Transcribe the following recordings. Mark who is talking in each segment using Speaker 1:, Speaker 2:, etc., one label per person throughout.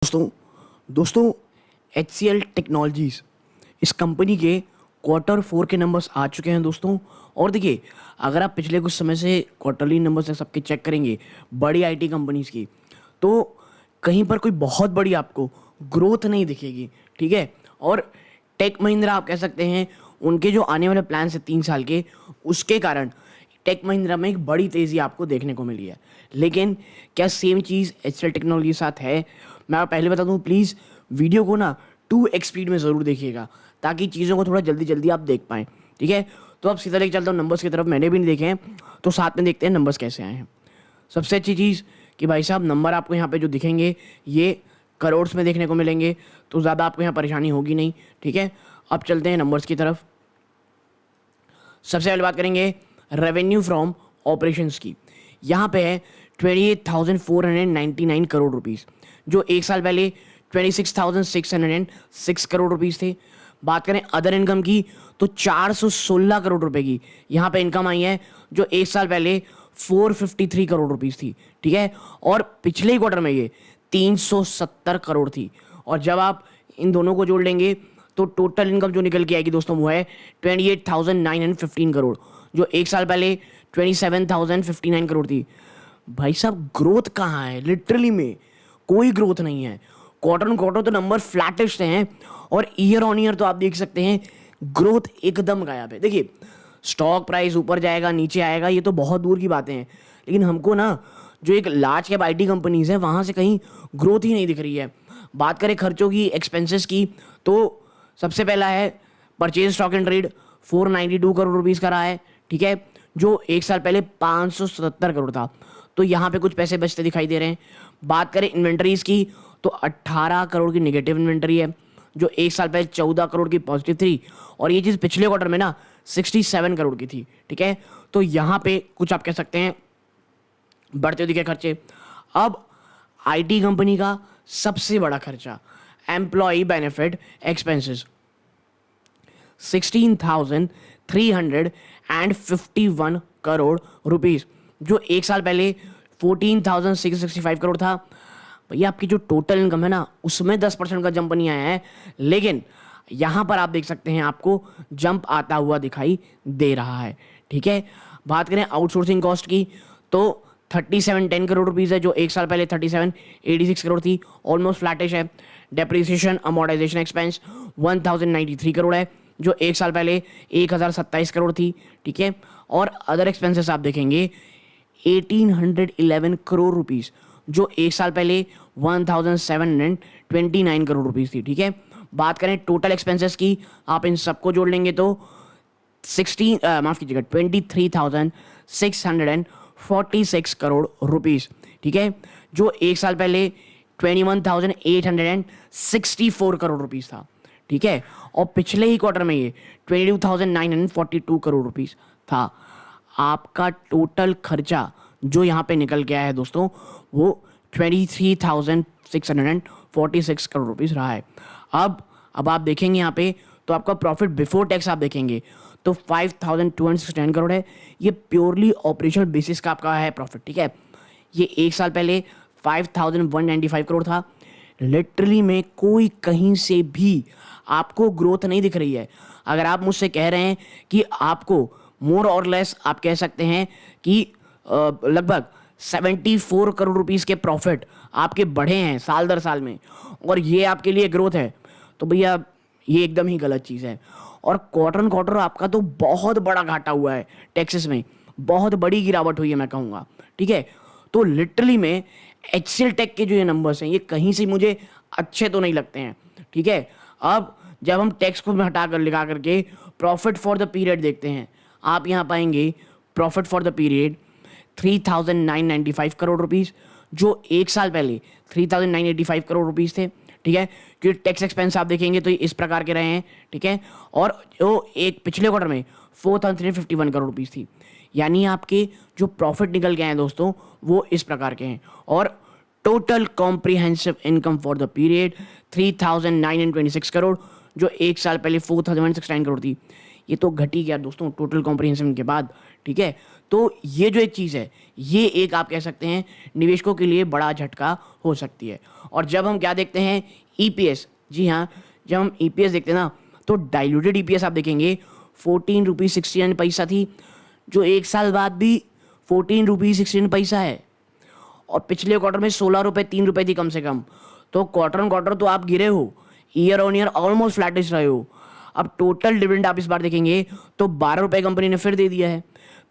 Speaker 1: दोस्तों दोस्तों HCL technologies इस कंपनी के क्वार्टर 4 के नंबर्स आ चुके हैं दोस्तों। और देखिए, अगर आप पिछले कुछ समय से क्वार्टरली नंबर्स सबके चेक करेंगे बड़ी आईटी कंपनीज़ की, तो कहीं पर कोई बहुत बड़ी आपको ग्रोथ नहीं दिखेगी। ठीक है। और टेक महिंद्रा आप कह सकते हैं, उनके जो आने वाले प्लान है 3 साल के, उसके कारण टेक महिंद्रा में एक बड़ी तेज़ी आपको देखने को मिली है। लेकिन क्या सेम चीज़ HCL टेक्नोलॉजी के साथ है? मैं आपको पहले बता दूं, प्लीज़ वीडियो को ना 2x स्पीड में ज़रूर देखिएगा, ताकि चीज़ों को थोड़ा जल्दी जल्दी आप देख पाएँ। ठीक है। तो अब सीधा लेके चलता हूँ नंबर्स की तरफ। मैंने भी नहीं देखे हैं, तो साथ में देखते हैं नंबर्स कैसे आए हैं। सबसे अच्छी चीज़ कि भाई साहब, नंबर आपको यहाँ पे जो दिखेंगे ये करोड़्स में देखने को मिलेंगे, तो ज़्यादा आपको यहाँ परेशानी होगी नहीं। ठीक है। अब चलते हैं नंबर्स की तरफ। सबसे पहले बात करेंगे रेवेन्यू फ्रॉम ऑपरेशंस की। यहाँ पे है 28,499 करोड़ रुपीस, जो एक साल पहले 26,606 करोड़ रुपीस थे। बात करें अदर इनकम की, तो 416 करोड़ रुपए की यहाँ पे इनकम आई है, जो एक साल पहले 453 करोड़ रुपीस थी। ठीक है। और पिछले क्वार्टर में ये 370 करोड़ थी। और जब आप इन दोनों को जोड़ लेंगे तो टोटल इनकम जो निकल के आएगी दोस्तों, वो है 28,915 करोड़, जो एक साल पहले 27,059 करोड़ थी। भाई साहब, ग्रोथ कहाँ है? लिटरली में कोई ग्रोथ नहीं है। क्वार्टर ऑन क्वार्टर तो नंबर फ्लैटिश हैं, और ईयर ऑन ईयर तो आप देख सकते हैं ग्रोथ एकदम गायब है। देखिए, स्टॉक प्राइस ऊपर जाएगा नीचे आएगा, ये तो बहुत दूर की बातें हैं, लेकिन हमको ना जो एक लार्ज कैप आईटी कंपनीज है वहाँ से कहीं ग्रोथ ही नहीं दिख रही है। बात करें खर्चों की, एक्सपेंसेस की, तो सबसे पहला है purchase stock and trade, 492 crore rupees का रहा है। ठीक है। जो एक साल पहले 577 करोड़ था, तो यहाँ पे कुछ पैसे बचते दिखाई दे रहे हैं। बात करें इन्वेंटरीज की, तो 18 करोड़ की नेगेटिव इन्वेंटरी है, जो एक साल पहले 14 करोड़ की पॉजिटिव थी, और ये चीज़ पिछले क्वार्टर में ना 67 करोड़ की थी। ठीक है। तो यहाँ पे कुछ आप कह सकते हैं बढ़ते दिखे खर्चे। अब आईटी कंपनी का सबसे बड़ा खर्चा employee benefit expenses, 16,351 crore rupees, जो एक साल पहले 14,665 करोड़ था। भैया, आपकी जो टोटल इनकम है ना, उसमें 10% का जंप नहीं आया है, लेकिन यहां पर आप देख सकते हैं आपको जंप आता हुआ दिखाई दे रहा है। ठीक है। बात करें आउटसोर्सिंग कॉस्ट की, तो 3710 करोड़ रुपीज़ है, जो एक साल पहले 3786 करोड़ थी, ऑलमोस्ट फ्लैटिश है। डेप्रिसिएशन अमोर्टाइजेशन एक्सपेंस 1093 करोड़ है, जो एक साल पहले 1027 करोड़ थी। ठीक है। और अदर एक्सपेंसेस आप देखेंगे 1811 करोड़ रुपीज़, जो एक साल पहले 1729 करोड़ रुपीज़ थी। ठीक है। बात करें टोटल एक्सपेंसेस की, आप इन सबको जोड़ लेंगे तो 23,646 करोड़ रुपीस। ठीक है। जो एक साल पहले 21,864 करोड़ रुपीस था। ठीक है। और पिछले ही क्वार्टर में ये 22,942 करोड़ रुपीस था। आपका टोटल खर्चा जो यहाँ पे निकल के आया है दोस्तों, वो 23,646 करोड़ रुपीस रहा है। अब आप देखेंगे यहाँ पे, तो आपका प्रॉफिट बिफोर टैक्स आप देखेंगे तो 5,269 करोड़ है। ये प्योरली ऑपरेशनल बेसिस का आपका है प्रॉफिट। ठीक है। ये एक साल पहले 5,195 करोड़ था। लिटरली में कोई कहीं से भी आपको ग्रोथ नहीं दिख रही है। अगर आप मुझसे कह रहे हैं कि आपको मोर और लेस आप कह सकते हैं कि लगभग 74 करोड़ रुपीस के प्रॉफिट आपके बढ़े हैं साल दर साल में, और ये आपके लिए ग्रोथ है, तो भैया ये एकदम ही गलत चीज़ है। और क्वार्टर ऑन क्वार्टर आपका तो बहुत बड़ा घाटा हुआ है, टैक्सेस में बहुत बड़ी गिरावट हुई है मैं कहूँगा। ठीक है। तो लिटरली में HCL टेक के जो ये नंबर्स हैं, ये कहीं से मुझे अच्छे तो नहीं लगते हैं। ठीक है। अब जब हम टैक्स को हटा कर लगा करके प्रॉफिट फॉर द पीरियड देखते हैं, आप यहाँ पाएंगे profit for the period 3,995 crore rupees, जो एक साल पहले 3,985 करोड़ रुपीज़ थे। ठीक है। क्योंकि टैक्स एक्सपेंस आप देखेंगे तो ये इस प्रकार के रहे हैं। ठीक है। और जो एक पिछले क्वार्टर में 4,351 करोड़ रुपीज़ थी, यानी आपके जो प्रॉफिट निकल के आए हैं दोस्तों, वो इस प्रकार के हैं। और total comprehensive income for the period 3,926 crore, जो एक साल पहले 4,169 करोड़ थी। ये तो घटी गया दोस्तों टोटल कॉम्प्रिहेंसिव के बाद। ठीक है। तो ये जो एक चीज़ है, ये एक आप कह सकते हैं निवेशकों के लिए बड़ा झटका हो सकती है। और जब हम क्या देखते हैं ईपीएस, जी हाँ, जब हम ईपीएस देखते हैं ना, तो डाइल्यूटेड ईपीएस आप देखेंगे 14 रुपीज़ 69 पैसा थी, जो एक साल बाद भी 14 रुपीज़ 69 पैसा है। और पिछले क्वार्टर में 16 रुपये 3 रुपये थी कम से कम। तो क्वार्टर ऑन क्वार्टर तो आप गिरे हो, year on year almost flattish रहे हो। अब टोटल डिविडेंड आप इस बार देखेंगे तो 12 रुपये कंपनी ने फिर दे दिया है।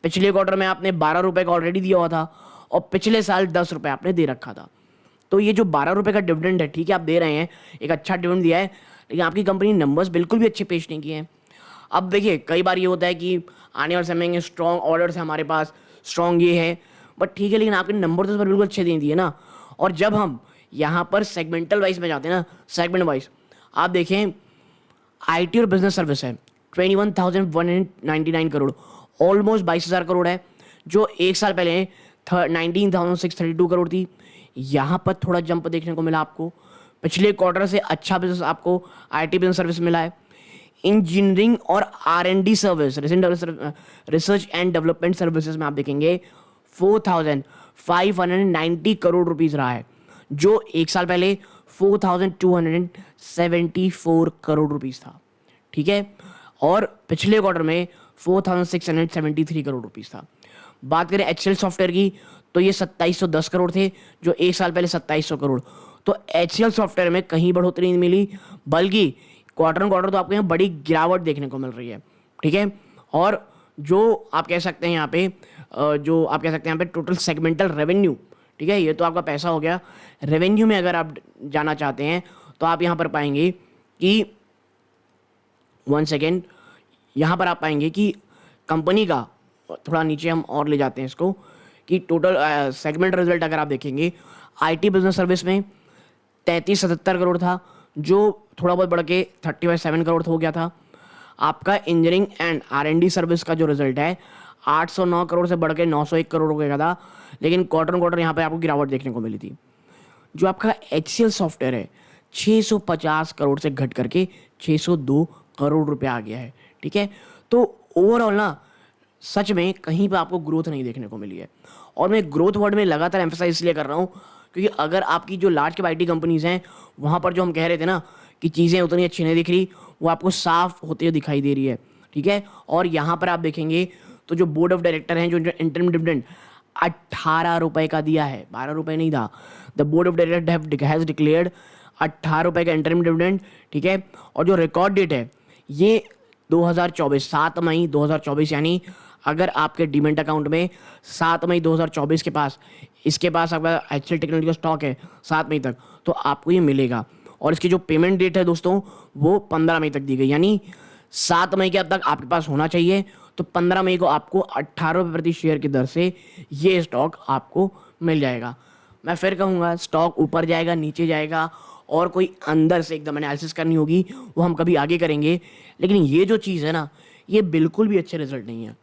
Speaker 1: पिछले क्वार्टर में आपने 12 रुपये का ऑलरेडी दिया हुआ था, और पिछले साल 10 रुपये आपने दे रखा था। तो ये जो 12 रुपये का डिविडेंड है, ठीक है आप दे रहे हैं, एक अच्छा डिविडेंड दिया है, लेकिन आपकी कंपनी नंबर्स बिल्कुल भी अच्छे पेश नहीं किए हैं। अब देखिए कई बार ये होता है कि आने वाले समय में स्ट्रॉन्ग ऑर्डर्स है हमारे पास, स्ट्रॉन्ग ये है, बट ठीक है, लेकिन आपके नंबर तो इस पर बिल्कुल अच्छे नहीं दिए ना। और जब हम यहाँ पर सेगमेंटल वाइज में जाते हैं ना, सेगमेंट वाइज आप देखें, आईटी और बिजनेस सर्विस है 21,199 करोड़, ऑलमोस्ट 22,000 करोड़ है, जो एक साल पहले 19,632 करोड़ थी। यहाँ पर थोड़ा जंप देखने को मिला आपको, पिछले क्वार्टर से अच्छा बिजनेस आपको आईटी बिजनेस सर्विस मिला है। इंजीनियरिंग और R&D service, research and development services में आप देखेंगे 4,590 करोड़ रुपीस रहा है, जो एक साल पहले 4,274 करोड़ रुपीस था, ठीक है। और पिछले क्वार्टर में 4,673 करोड़ रुपीस था। बात करें HCL सॉफ्टवेयर की, तो ये 2,710 करोड़ थे, जो एक साल पहले 2,700 करोड़। तो HCL सॉफ्टवेयर में कहीं बढ़ोतरी नहीं मिली, बल्कि क्वार्टर ऑन क्वार्टर तो आपको यहाँ बड़ी गिरावट देखने को मिल रही है, ठीक है। और जो आप कह सकते हैं यहाँ पे टोटल सेगमेंटल रेवेन्यू, ठीक है, ये तो आपका पैसा हो गया। रेवेन्यू में अगर आप जाना चाहते हैं तो आप यहाँ पर पाएंगे कि यहाँ पर आप पाएंगे कि कंपनी का, थोड़ा नीचे हम और ले जाते हैं इसको, कि टोटल सेगमेंट रिजल्ट अगर आप देखेंगे, आईटी बिजनेस सर्विस में 3377 करोड़ था, जो थोड़ा बहुत बढ़ के 37 करोड़ हो गया था। आपका इंजीनियरिंग एंड R&D सर्विस का जो रिजल्ट है 809 करोड़ से बढ़ के 901 करोड़ हो गया था, लेकिन क्वार्टर ऑन क्वार्टर यहाँ पे आपको गिरावट देखने को मिली थी। जो आपका HCL सॉफ्टवेयर है 650 करोड़ से घट करके 602 करोड़ रुपए आ गया है, ठीक है। तो ओवरऑल ना सच में कहीं पे आपको ग्रोथ नहीं देखने को मिली है। और मैं ग्रोथ वर्ड में लगातार एम्फेसाइज इसलिए कर रहा हूँ क्योंकि अगर आपकी जो लार्ज कैप IT कंपनीज हैं, वहाँ पर जो हम कह रहे थे ना कि चीज़ें उतनी अच्छी नहीं दिख रही, वो आपको साफ होते हुए दिखाई दे रही है, ठीक है। और यहाँ पर आप देखेंगे तो जो बोर्ड ऑफ डायरेक्टर हैं, जो इंटरिम डिविडेंड 18 रुपये का दिया है, 12 रुपये नहीं था। The board of director has declared 18 रुपये का इंटरिम डिविडेंड, ठीक है। और जो रिकॉर्ड डेट है ये 2024 7 मई 2024, यानी अगर आपके डीमेट अकाउंट में 7 मई 2024 के पास, इसके पास अगर HCL टेक्नोलॉजी का स्टॉक है 7 मई तक, तो आपको ये मिलेगा। और इसकी जो पेमेंट डेट है दोस्तों वो 15 मई तक दी गई, यानी 7 मई के अब तक आपके पास होना चाहिए। तो 15 मई को आपको 18 रुपये प्रति शेयर की दर से ये स्टॉक आपको मिल जाएगा। मैं फिर कहूँगा, स्टॉक ऊपर जाएगा नीचे जाएगा, और कोई अंदर से एकदम एनालिसिस करनी होगी, वो हम कभी आगे करेंगे। लेकिन ये जो चीज़ है ना, ये बिल्कुल भी अच्छे रिजल्ट नहीं है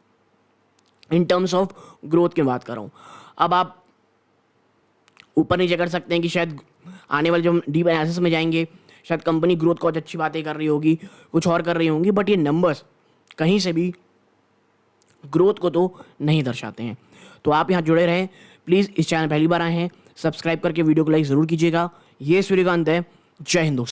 Speaker 1: इन टर्म्स ऑफ ग्रोथ की बात कर रहा हूँ। अब आप ऊपर नीचे कर सकते हैं कि शायद आने वाले जो हम डीप एनालिसिस में जाएंगे, शायद कंपनी ग्रोथ को अच्छी बातें कर रही होगी, कुछ और कर रही होंगी, बट ये नंबर्स कहीं से भी ग्रोथ को तो नहीं दर्शाते हैं। तो आप यहाँ जुड़े रहें प्लीज़। इस चैनल पहली बार आए हैं, सब्सक्राइब करके वीडियो को लाइक ज़रूर कीजिएगा। ये सूर्यकांत है, जय हिंद दोस्तों।